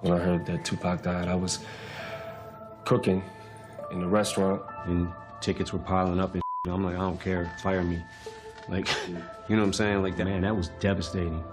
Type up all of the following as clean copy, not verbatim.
When I heard that Tupac died, I was cooking in the restaurant. And tickets were piling up and I'm like, I don't care, fire me. Like, you know what I'm saying? Like, man, that was devastating.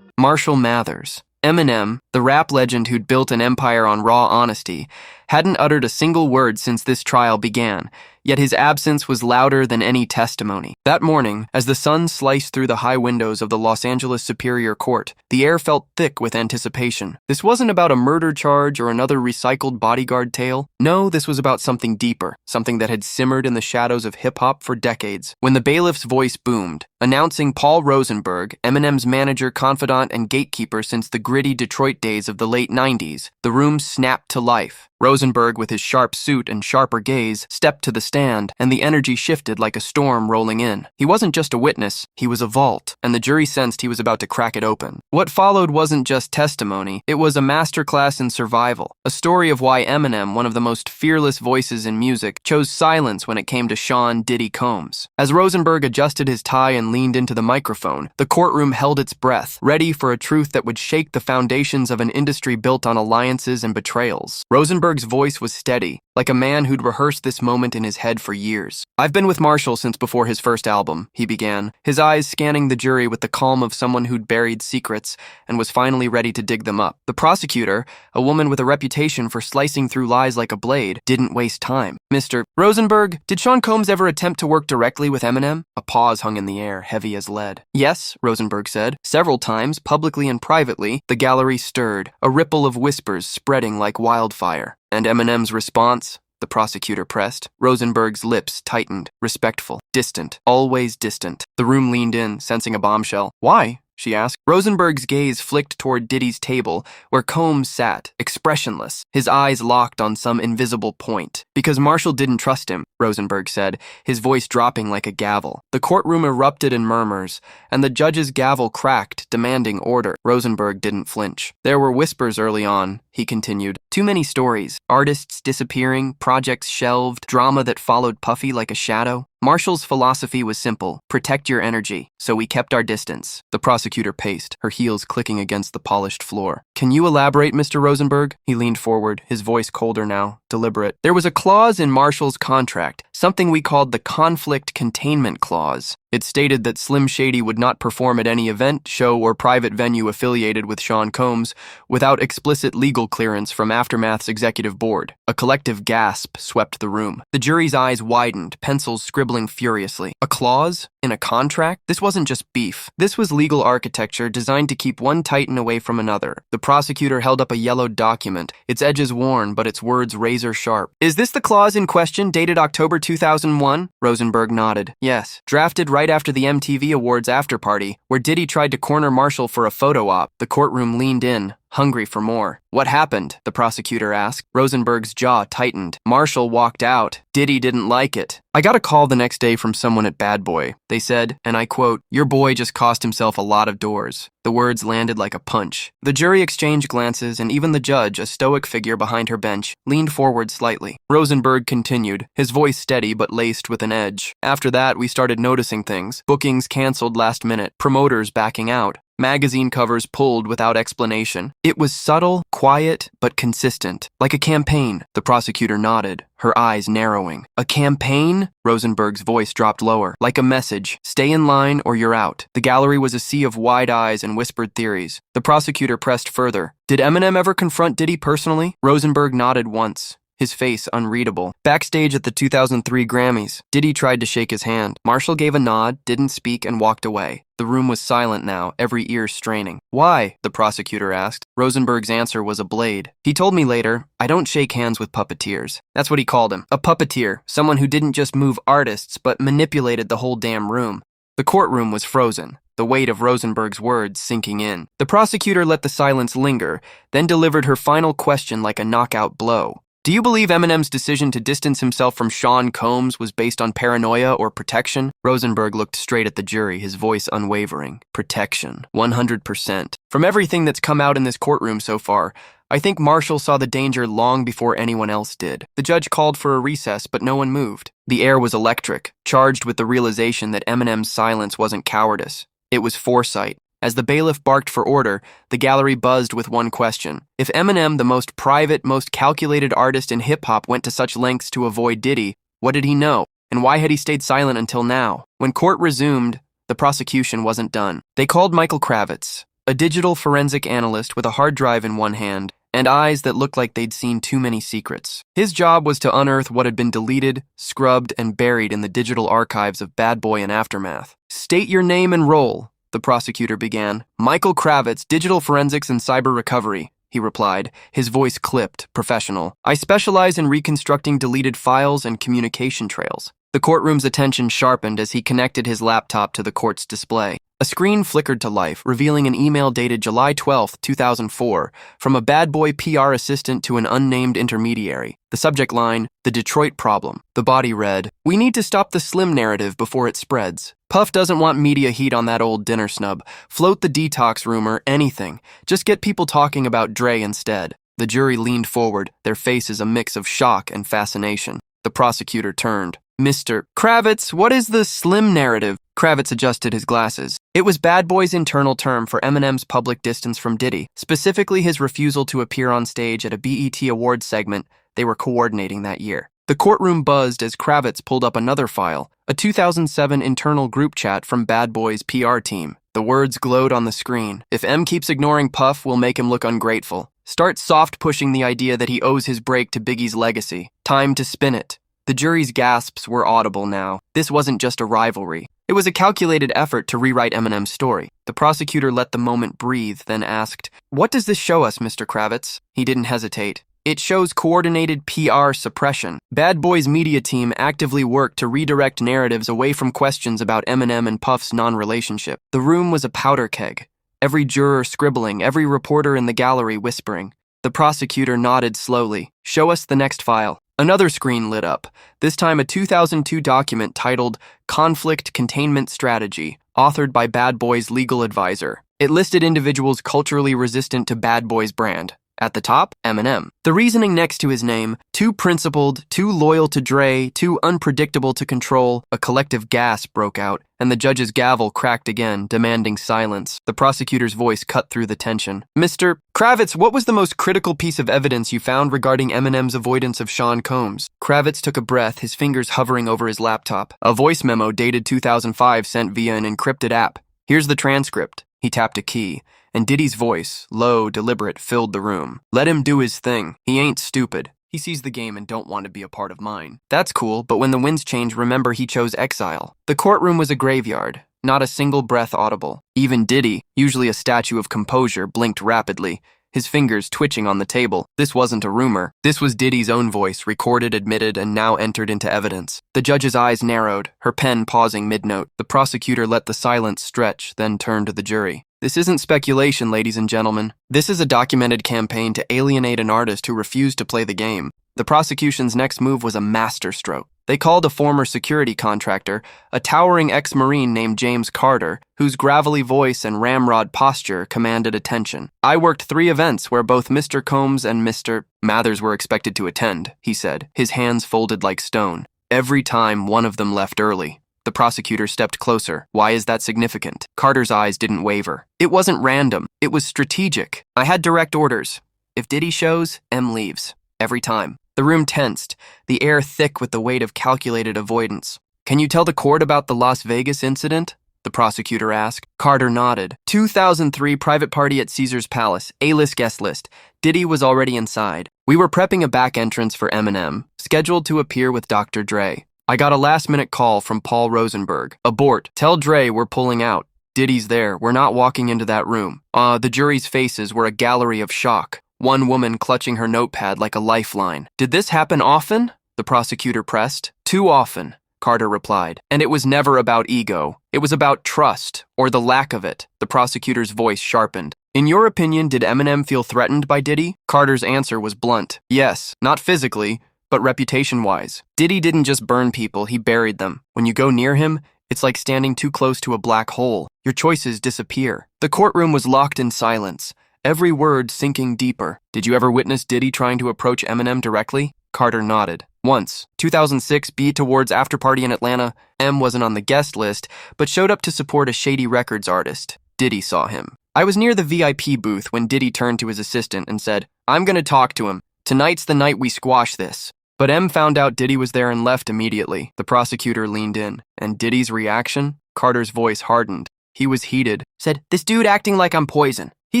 Marshall Mathers, Eminem, the rap legend who'd built an empire on raw honesty, hadn't uttered a single word since this trial began, yet his absence was louder than any testimony. That morning, as the sun sliced through the high windows of the Los Angeles Superior Court, the air felt thick with anticipation. This wasn't about a murder charge or another recycled bodyguard tale. No, this was about something deeper, something that had simmered in the shadows of hip-hop for decades. When the bailiff's voice boomed, announcing Paul Rosenberg, Eminem's manager, confidant, and gatekeeper since the gritty Detroit days of the late 90s, the room snapped to life. Rosenberg, with his sharp suit and sharper gaze, stepped to the stand, and the energy shifted like a storm rolling in. He wasn't just a witness, he was a vault, and the jury sensed he was about to crack it open. What followed wasn't just testimony, it was a masterclass in survival, a story of why Eminem, one of the most fearless voices in music, chose silence when it came to Sean Diddy Combs. As Rosenberg adjusted his tie and leaned into the microphone, the courtroom held its breath, ready for a truth that would shake the foundations of an industry built on alliances and betrayals. Rosenberg's voice was steady, like a man who'd rehearsed this moment in his head for years. "I've been with Marshall since before his first album," he began, his eyes scanning the jury with the calm of someone who'd buried secrets and was finally ready to dig them up. The prosecutor, a woman with a reputation for slicing through lies like a blade, didn't waste time. "Mr. Rosenberg, did Sean Combs ever attempt to work directly with Eminem?" A pause hung in the air, heavy as lead. "Yes," Rosenberg said. "Several times, publicly and privately." The gallery stirred, a ripple of whispers spreading like wildfire. "And Eminem's response?" the prosecutor pressed. Rosenberg's lips tightened, respectful, distant, always distant. The room leaned in, sensing a bombshell. "Why?" she asked. Rosenberg's gaze flicked toward Diddy's table, where Combs sat, expressionless, his eyes locked on some invisible point. "Because Marshall didn't trust him," Rosenberg said, his voice dropping like a gavel. The courtroom erupted in murmurs, and the judge's gavel cracked, demanding order. Rosenberg didn't flinch. "There were whispers early on," he continued. "Too many stories. Artists disappearing, projects shelved, drama that followed Puffy like a shadow. Marshall's philosophy was simple: protect your energy, so we kept our distance." The prosecutor paced, her heels clicking against the polished floor. "Can you elaborate, Mr. Rosenberg?" He leaned forward, his voice colder now, deliberate. "There was a clause in Marshall's contract, something we called the conflict containment clause. It stated that Slim Shady would not perform at any event, show, or private venue affiliated with Sean Combs without explicit legal clearance from Aftermath's executive board." A collective gasp swept the room. The jury's eyes widened, pencils scribbling furiously. A clause? In a contract? This wasn't just beef. This was legal architecture designed to keep one titan away from another. The prosecutor held up a yellowed document, its edges worn but its words razor sharp. "Is this the clause in question, dated October 2001? Rosenberg nodded. "Yes. Drafted right after the MTV Awards after-party, where Diddy tried to corner Marshall for a photo op." The courtroom leaned in, hungry for more. "What happened?" the prosecutor asked. Rosenberg's jaw tightened. "Marshall walked out. Diddy didn't like it. I got a call the next day from someone at Bad Boy. They said, and I quote, 'Your boy just cost himself a lot of doors.'" The words landed like a punch. The jury exchanged glances, and even the judge, a stoic figure behind her bench, leaned forward slightly. Rosenberg continued, his voice steady but laced with an edge. "After that, we started noticing things. Bookings canceled last minute, promoters backing out, magazine covers pulled without explanation. It was subtle, quiet, but consistent, like a campaign." The prosecutor nodded, her eyes narrowing. "A campaign?" Rosenberg's voice dropped lower, like a message: "Stay in line or you're out." The gallery was a sea of wide eyes and whispered theories. The prosecutor pressed further. "Did Eminem ever confront Diddy personally?" Rosenberg nodded once, his face unreadable. "Backstage at the 2003 Grammys, Diddy tried to shake his hand. Marshall gave a nod, didn't speak, and walked away." The room was silent now, every ear straining. "Why?" the prosecutor asked. Rosenberg's answer was a blade. "He told me later, I don't shake hands with puppeteers." That's what he called him. A puppeteer, someone who didn't just move artists, but manipulated the whole damn room. The courtroom was frozen, the weight of Rosenberg's words sinking in. The prosecutor let the silence linger, then delivered her final question like a knockout blow. "Do you believe Eminem's decision to distance himself from Sean Combs was based on paranoia or protection?" Rosenberg looked straight at the jury, his voice unwavering. "Protection. 100%. From everything that's come out in this courtroom so far, I think Marshall saw the danger long before anyone else did." The judge called for a recess, but no one moved. The air was electric, charged with the realization that Eminem's silence wasn't cowardice. It was foresight. As the bailiff barked for order, the gallery buzzed with one question. If Eminem, the most private, most calculated artist in hip-hop, went to such lengths to avoid Diddy, what did he know? And why had he stayed silent until now? When court resumed, the prosecution wasn't done. They called Michael Kravitz, a digital forensic analyst with a hard drive in one hand and eyes that looked like they'd seen too many secrets. His job was to unearth what had been deleted, scrubbed, and buried in the digital archives of Bad Boy and Aftermath. "State your name and role," the prosecutor began. "Michael Kravitz, Digital Forensics and Cyber Recovery," he replied, his voice clipped, professional. "I specialize in reconstructing deleted files and communication trails." The courtroom's attention sharpened as he connected his laptop to the court's display. A screen flickered to life, revealing an email dated July 12, 2004, from a Bad Boy PR assistant to an unnamed intermediary. The subject line, "The Detroit Problem." The body read, "We need to stop the Slim narrative before it spreads. Puff doesn't want media heat on that old dinner snub. Float the detox rumor, anything. Just get people talking about Dre instead." The jury leaned forward, their faces a mix of shock and fascination. The prosecutor turned. "Mr. Kravitz, what is the Slim narrative?" Kravitz adjusted his glasses. It was Bad Boy's internal term for Eminem's public distance from Diddy, specifically his refusal to appear on stage at a BET Awards segment they were coordinating that year. The courtroom buzzed as Kravitz pulled up another file, a 2007 internal group chat from Bad Boy's PR team. The words glowed on the screen. "If M keeps ignoring Puff, we'll make him look ungrateful. Start soft pushing the idea that he owes his break to Biggie's legacy. Time to spin it." The jury's gasps were audible now. This wasn't just a rivalry. It was a calculated effort to rewrite Eminem's story. The prosecutor let the moment breathe, then asked, "What does this show us, Mr. Kravitz?" He didn't hesitate. "It shows coordinated PR suppression. Bad Boy's media team actively worked to redirect narratives away from questions about Eminem and Puff's non-relationship. The room was a powder keg. Every juror scribbling, every reporter in the gallery whispering. The prosecutor nodded slowly. "Show us the next file." Another screen lit up, this time a 2002 document titled Conflict Containment Strategy, authored by Bad Boy's legal advisor. It listed individuals culturally resistant to Bad Boy's brand. At the top, Eminem. The reasoning next to his name, too principled, too loyal to Dre, too unpredictable to control. A collective gasp broke out, and the judge's gavel cracked again, demanding silence. The prosecutor's voice cut through the tension. "Mr. Kravitz, what was the most critical piece of evidence you found regarding Eminem's avoidance of Sean Combs?" Kravitz took a breath, his fingers hovering over his laptop. "A voice memo dated 2005 sent via an encrypted app. Here's the transcript." He tapped a key, and Diddy's voice, low, deliberate, filled the room. "Let him do his thing. He ain't stupid. He sees the game and don't want to be a part of mine. That's cool, but when the winds change, remember he chose exile." The courtroom was a graveyard, not a single breath audible. Even Diddy, usually a statue of composure, blinked rapidly, his fingers twitching on the table. This wasn't a rumor. This was Diddy's own voice, recorded, admitted, and now entered into evidence. The judge's eyes narrowed, her pen pausing mid-note. The prosecutor let the silence stretch, then turned to the jury. "This isn't speculation, ladies and gentlemen. This is a documented campaign to alienate an artist who refused to play the game." The prosecution's next move was a masterstroke. They called a former security contractor, a towering ex-Marine named James Carter, whose gravelly voice and ramrod posture commanded attention. "I worked 3 events where both Mr. Combs and Mr. Mathers were expected to attend," he said, his hands folded like stone. "Every time, one of them left early." The prosecutor stepped closer. "Why is that significant?" Carter's eyes didn't waver. "It wasn't random. It was strategic. I had direct orders. If Diddy shows, M leaves. Every time." The room tensed, the air thick with the weight of calculated avoidance. "Can you tell the court about the Las Vegas incident?" the prosecutor asked. Carter nodded. 2003 private party at Caesar's Palace, A-list guest list. Diddy was already inside. We were prepping a back entrance for Eminem, scheduled to appear with Dr. Dre. I got a last-minute call from Paul Rosenberg. "Abort. Tell Dre we're pulling out. Diddy's there. We're not walking into that room." The jury's faces were a gallery of shock, one woman clutching her notepad like a lifeline. "Did this happen often?" the prosecutor pressed. "Too often," Carter replied. "And it was never about ego. It was about trust, or the lack of it." The prosecutor's voice sharpened. "In your opinion, did Eminem feel threatened by Diddy?" Carter's answer was blunt. "Yes, not physically, but reputation-wise. Diddy didn't just burn people, he buried them. When you go near him, it's like standing too close to a black hole. Your choices disappear." The courtroom was locked in silence, every word sinking deeper. "Did you ever witness Diddy trying to approach Eminem directly?" Carter nodded. "Once. 2006 BET Awards after party in Atlanta. M wasn't on the guest list, but showed up to support a Shady Records artist. Diddy saw him. I was near the VIP booth when Diddy turned to his assistant and said, "I'm gonna talk to him. Tonight's the night we squash this." But M found out Diddy was there and left immediately. The prosecutor leaned in, and Diddy's reaction? Carter's voice hardened. He was heated. Said, "This dude acting like I'm poison. He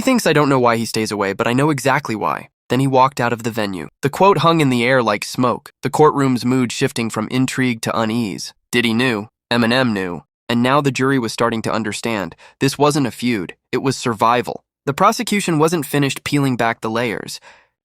thinks I don't know why he stays away, but I know exactly why." Then he walked out of the venue. The quote hung in the air like smoke, the courtroom's mood shifting from intrigue to unease. Diddy knew, Eminem knew, and now the jury was starting to understand. This wasn't a feud, it was survival. The prosecution wasn't finished peeling back the layers.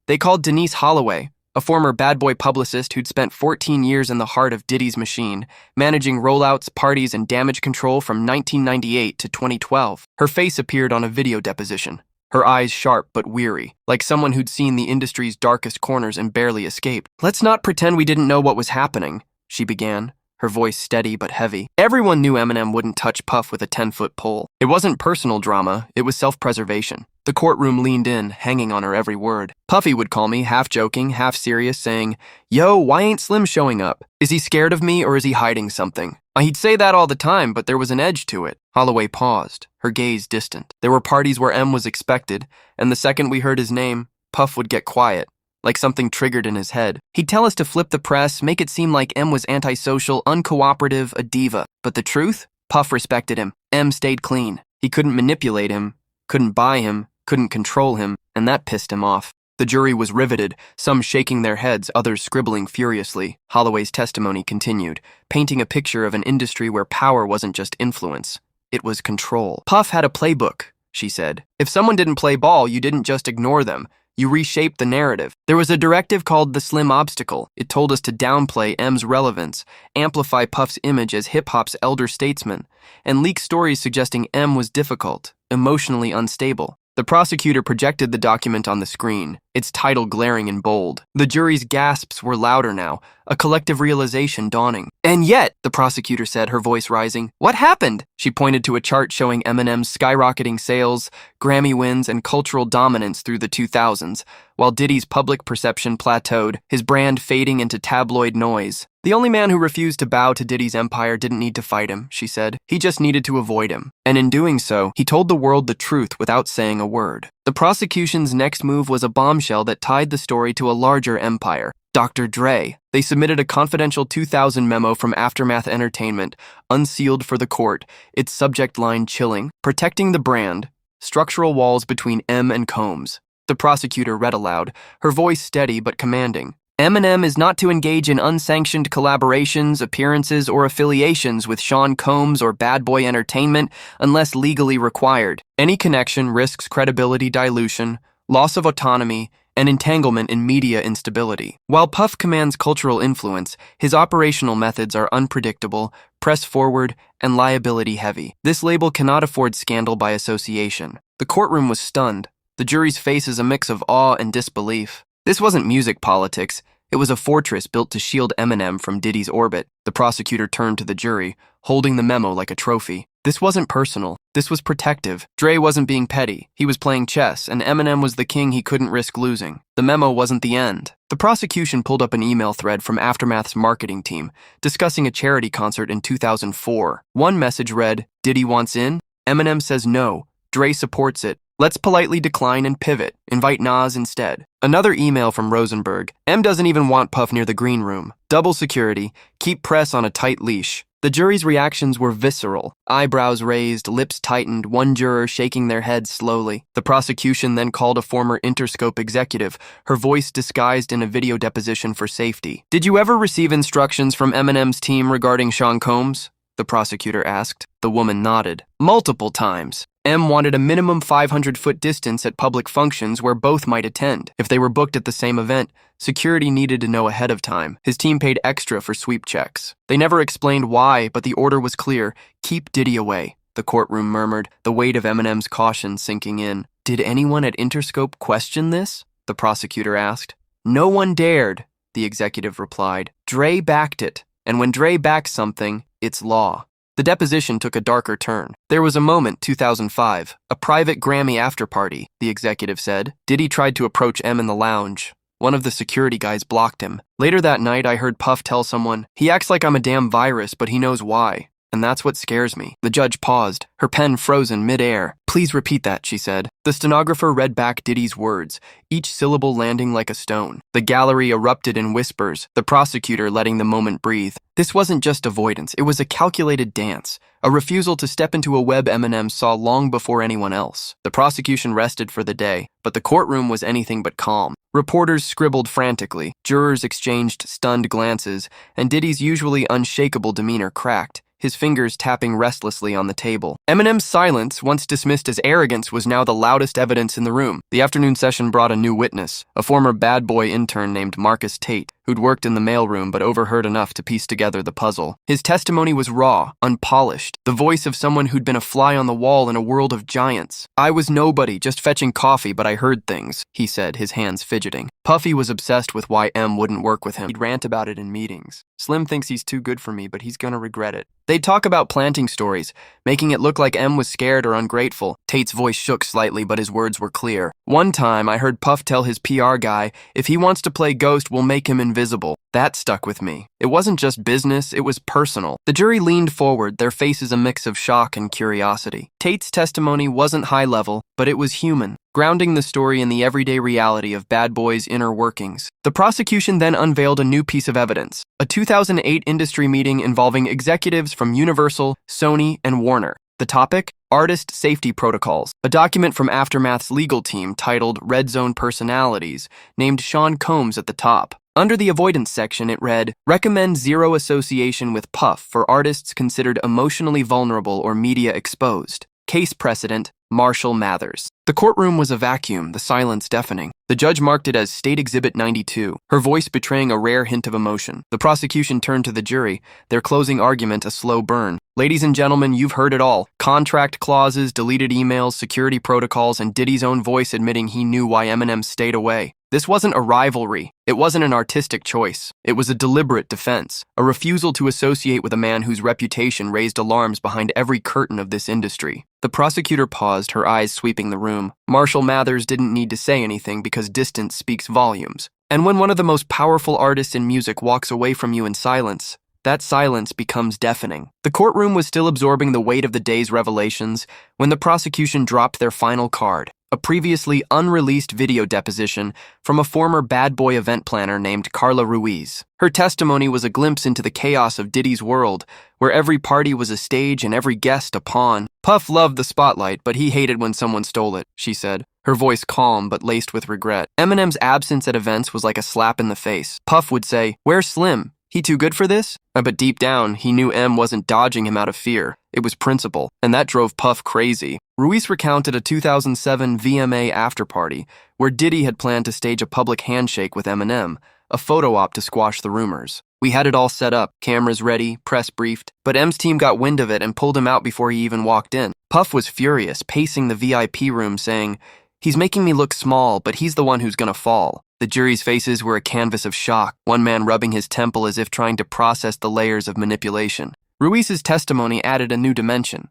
They called Denise Holloway, a former bad boy publicist who'd spent 14 years in the heart of Diddy's machine, managing rollouts, parties, and damage control from 1998 to 2012. Her face appeared on a video deposition, her eyes sharp but weary, like someone who'd seen the industry's darkest corners and barely escaped. "Let's not pretend we didn't know what was happening," she began, her voice steady but heavy. Everyone knew Eminem wouldn't touch Puff with a 10-foot pole. It wasn't personal drama, it was self-preservation. The courtroom leaned in, hanging on her every word. Puffy would call me, half joking, half serious, saying, "Yo, why ain't Slim showing up? Is he scared of me or is he hiding something?" He'd say that all the time, but there was an edge to it. Holloway paused, her gaze distant. There were parties where M was expected, and the second we heard his name, Puff would get quiet, like something triggered in his head. He'd tell us to flip the press, make it seem like M was antisocial, uncooperative, a diva. But the truth? Puff respected him. M stayed clean. He couldn't manipulate him, couldn't buy him, couldn't control him, and that pissed him off. The jury was riveted, some shaking their heads, others scribbling furiously. Holloway's testimony continued, painting a picture of an industry where power wasn't just influence, it was control. "Puff had a playbook," she said. "If someone didn't play ball, you didn't just ignore them. You reshaped the narrative. There was a directive called the Slim Obstacle. It told us to downplay M's relevance, amplify Puff's image as hip-hop's elder statesman, and leak stories suggesting M was difficult, emotionally unstable." The prosecutor projected the document on the screen, its title glaring in bold. The jury's gasps were louder now, a collective realization dawning. "And yet," the prosecutor said, her voice rising, "what happened?" She pointed to a chart showing Eminem's skyrocketing sales, Grammy wins, and cultural dominance through the 2000s, while Diddy's public perception plateaued, his brand fading into tabloid noise. "The only man who refused to bow to Diddy's empire didn't need to fight him," she said. "He just needed to avoid him. And in doing so, he told the world the truth without saying a word." The prosecution's next move was a bombshell that tied the story to a larger empire, Dr. Dre. They submitted a confidential 2000 memo from Aftermath Entertainment, unsealed for the court, its subject line chilling, "Protecting the brand, structural walls between M and Combs." The prosecutor read aloud, her voice steady but commanding. "Eminem is not to engage in unsanctioned collaborations, appearances, or affiliations with Sean Combs or Bad Boy Entertainment unless legally required. Any connection risks credibility dilution, loss of autonomy, and entanglement in media instability." While Puff commands cultural influence, his operational methods are unpredictable, press-forward, and liability-heavy. This label cannot afford scandal by association. The courtroom was stunned, the jury's faces a mix of awe and disbelief. This wasn't music politics, it was a fortress built to shield Eminem from Diddy's orbit. The prosecutor turned to the jury, holding the memo like a trophy. This wasn't personal, this was protective. Dre wasn't being petty, he was playing chess, and Eminem was the king he couldn't risk losing. The memo wasn't the end. The prosecution pulled up an email thread from Aftermath's marketing team, discussing a charity concert in 2004. One message read, "Diddy wants in? Eminem says no. Dre supports it. Let's politely decline and pivot. Invite Nas instead." Another email from Rosenberg. "M doesn't even want Puff near the green room. Double security. Keep press on a tight leash." The jury's reactions were visceral. Eyebrows raised, lips tightened, one juror shaking their head slowly. The prosecution then called a former Interscope executive, her voice disguised in a video deposition for safety. "Did you ever receive instructions from Eminem's team regarding Sean Combs?" the prosecutor asked. The woman nodded. "Multiple times. M wanted a minimum 500-foot distance at public functions where both might attend. If they were booked at the same event, security needed to know ahead of time. His team paid extra for sweep checks. They never explained why, but the order was clear. Keep Diddy away." The courtroom murmured, the weight of Eminem's caution sinking in. "Did anyone at Interscope question this?" the prosecutor asked. "No one dared," the executive replied. "Dre backed it, and when Dre backs something, it's law." The deposition took a darker turn. "There was a moment, 2005, a private Grammy after-party," the executive said. "Diddy tried to approach M in the lounge. One of the security guys blocked him. Later that night, I heard Puff tell someone, 'He acts like I'm a damn virus, but he knows why.' and that's what scares me." The judge paused, her pen frozen mid-air. "Please repeat that," she said. The stenographer read back Diddy's words, each syllable landing like a stone. The gallery erupted in whispers, the prosecutor letting the moment breathe. This wasn't just avoidance, it was a calculated dance, a refusal to step into a web Eminem saw long before anyone else. The prosecution rested for the day, but the courtroom was anything but calm. Reporters scribbled frantically, jurors exchanged stunned glances, and Diddy's usually unshakable demeanor cracked, his fingers tapping restlessly on the table. Eminem's silence, once dismissed as arrogance, was now the loudest evidence in the room. The afternoon session brought a new witness, a former bad boy intern named Marcus Tate, who'd worked in the mailroom but overheard enough to piece together the puzzle. His testimony was raw, unpolished, the voice of someone who'd been a fly on the wall in a world of giants. "I was nobody, just fetching coffee, but I heard things," he said, his hands fidgeting. Puffy was obsessed with why M wouldn't work with him. He'd rant about it in meetings. "Slim thinks he's too good for me, but he's gonna regret it." They'd talk about planting stories, making it look like M was scared or ungrateful. Tate's voice shook slightly, but his words were clear. "One time, I heard Puff tell his PR guy, if he wants to play ghost, we'll make him invisible." That stuck with me. It wasn't just business, it was personal. The jury leaned forward, their faces a mix of shock and curiosity. Tate's testimony wasn't high level, but it was human, grounding the story in the everyday reality of Bad Boy's inner workings. The prosecution then unveiled a new piece of evidence, a 2008 industry meeting involving executives from Universal, Sony, and Warner. The topic? Artist Safety Protocols. A document from Aftermath's legal team titled Red Zone Personalities named Sean Combs at the top. Under the avoidance section, it read, "Recommend zero association with Puff for artists considered emotionally vulnerable or media exposed. Case precedent, Marshall Mathers." The courtroom was a vacuum, the silence deafening. The judge marked it as State Exhibit 92, her voice betraying a rare hint of emotion. The prosecution turned to the jury, their closing argument a slow burn. "Ladies and gentlemen, you've heard it all. Contract clauses, deleted emails, security protocols, and Diddy's own voice admitting he knew why Eminem stayed away. This wasn't a rivalry. It wasn't an artistic choice. It was a deliberate defense, a refusal to associate with a man whose reputation raised alarms behind every curtain of this industry." The prosecutor paused, her eyes sweeping the room. Marshall Mathers didn't need to say anything because distance speaks volumes. And when one of the most powerful artists in music walks away from you in silence, that silence becomes deafening. The courtroom was still absorbing the weight of the day's revelations when the prosecution dropped their final card, a previously unreleased video deposition from a former bad boy event planner named Carla Ruiz. Her testimony was a glimpse into the chaos of Diddy's world, where every party was a stage and every guest a pawn. "Puff loved the spotlight, but he hated when someone stole it," she said, her voice calm but laced with regret. Eminem's absence at events was like a slap in the face. Puff would say, "Where's Slim? He too good for this?" But deep down, he knew M wasn't dodging him out of fear. It was principle, and that drove Puff crazy. Ruiz recounted a 2007 VMA after-party where Diddy had planned to stage a public handshake with Eminem, a photo op to squash the rumors. "We had it all set up, cameras ready, press briefed, but M's team got wind of it and pulled him out before he even walked in." Puff was furious, pacing the VIP room saying, "He's making me look small, but he's the one who's gonna fall." The jury's faces were a canvas of shock, one man rubbing his temple as if trying to process the layers of manipulation. Ruiz's testimony added a new dimension.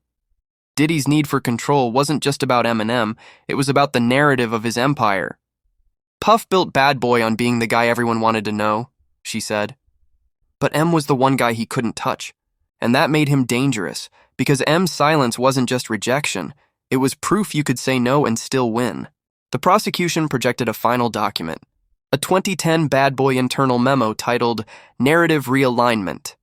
Diddy's need for control wasn't just about Eminem, it was about the narrative of his empire. "Puff built Bad Boy on being the guy everyone wanted to know," she said. But M was the one guy he couldn't touch, and that made him dangerous, because M's silence wasn't just rejection, it was proof you could say no and still win. The prosecution projected a final document, a 2010 Bad Boy internal memo titled Narrative Realignment.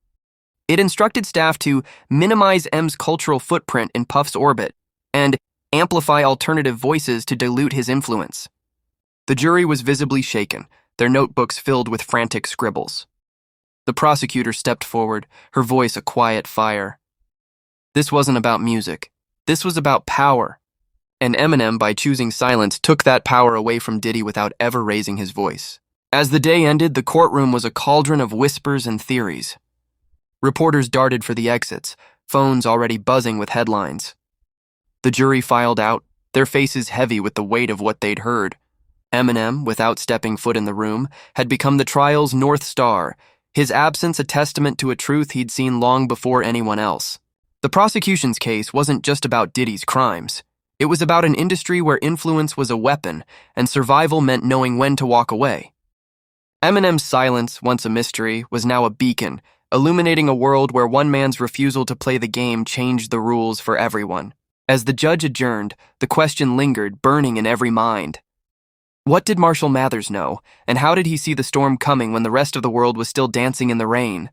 It instructed staff to minimize M's cultural footprint in Puff's orbit and amplify alternative voices to dilute his influence. The jury was visibly shaken, their notebooks filled with frantic scribbles. The prosecutor stepped forward, her voice a quiet fire. This wasn't about music. This was about power. And Eminem, by choosing silence, took that power away from Diddy without ever raising his voice. As the day ended, the courtroom was a cauldron of whispers and theories. Reporters darted for the exits, phones already buzzing with headlines. The jury filed out, their faces heavy with the weight of what they'd heard. Eminem, without stepping foot in the room, had become the trial's North Star, his absence a testament to a truth he'd seen long before anyone else. The prosecution's case wasn't just about Diddy's crimes. It was about an industry where influence was a weapon, and survival meant knowing when to walk away. Eminem's silence, once a mystery, was now a beacon, illuminating a world where one man's refusal to play the game changed the rules for everyone. As the judge adjourned, the question lingered, burning in every mind. What did Marshall Mathers know, and how did he see the storm coming when the rest of the world was still dancing in the rain?